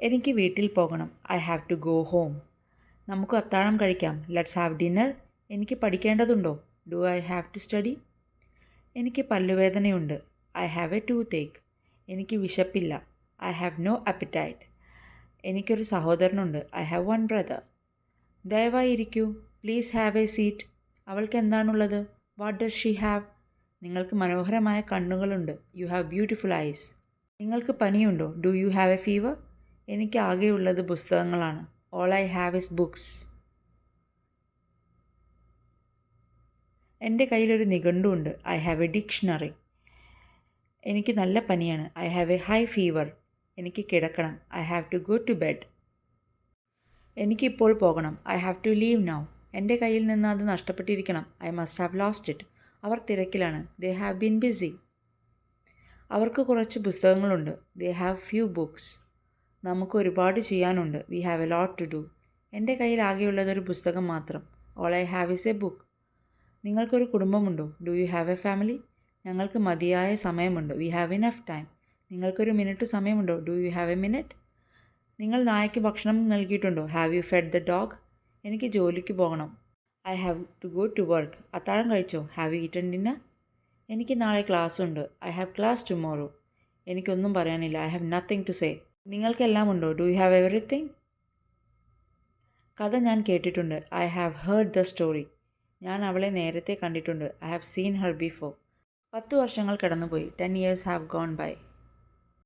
എനിക്ക് വീട്ടിൽ പോകണം. I have to go home. നമുക്ക് അത്താഴം കഴിക്കാം. Let's have dinner. എനിക്ക് പഠിക്കേണ്ടതുണ്ടോ? Do I have to study? എനിക്ക് പല്ലുവേദനയുണ്ട്. I have a toothache. എനിക്ക് വിശപ്പില്ല. I have no appetite. എനിക്കൊരു സഹോദരനുണ്ട്. I have one brother. ദയവായി ഇരിക്കൂ. Please have a seat. അവൾക്ക് എന്താണുള്ളത്? What does she have? നിങ്ങൾക്ക് മനോഹരമായ കണ്ണുകളുണ്ട്. You have beautiful eyes. നിങ്ങൾക്ക് പനിയുണ്ടോ? Do you have a fever? എനിക്ക് ആകെയുള്ളത് പുസ്തകങ്ങളാണ്. All I have is books. എൻ്റെ കയ്യിലൊരു നിഘണ്ടുണ്ട്. I have a dictionary. എനിക്ക് നല്ല പനിയാണ്. I have a high fever. എനിക്ക് കിടക്കണം. I have to go to bed. എനിക്കിപ്പോൾ പോകണം. I have to leave now. എൻ്റെ കയ്യിൽ നിന്ന് അത് നഷ്ടപ്പെട്ടിരിക്കണം. I must have lost it. അവർ തിരക്കിലാണ്. They have been busy. അവർക്ക് കുറച്ച് പുസ്തകങ്ങളുണ്ട്. They have few books. നമുക്ക് ഒരുപാട് ചെയ്യാനുണ്ട്. We have a lot to do. എൻ്റെ കയ്യിൽ ആകെയുള്ളതൊരു പുസ്തകം മാത്രം. All I have is a book. നിങ്ങൾക്കൊരു കുടുംബമുണ്ടോ? Do you have a family? ഞങ്ങൾക്ക് മതിയായ സമയമുണ്ട്. We have enough time. നിങ്ങൾക്കൊരു മിനിറ്റ് സമയമുണ്ടോ? Do you have a minute? നിങ്ങൾ നായയ്ക്ക് ഭക്ഷണം നൽകിയിട്ടുണ്ടോ? Have you fed the dog? എനിക്ക് ജോലിക്ക് പോകണം. I have to go to work. അത്താഴം കഴിച്ചോ? Have you eaten dinner? എനിക്ക് നാളെ ക്ലാസ് ഉണ്ട്. I have class tomorrow. എനിക്കൊന്നും പറയാനില്ല. I have nothing to say. നിങ്ങൾക്കെല്ലാം ഉണ്ടോ? Do you have everything? കഥ ഞാൻ കേട്ടിട്ടുണ്ട്. I have heard the story. ഞാൻ അവളെ നേരത്തെ കണ്ടിട്ടുണ്ട്. I have seen Har before. 10 വർഷങ്ങൾ കടന്നുപോയി. 10 years ഹാവ് ഗോൺ ബൈ.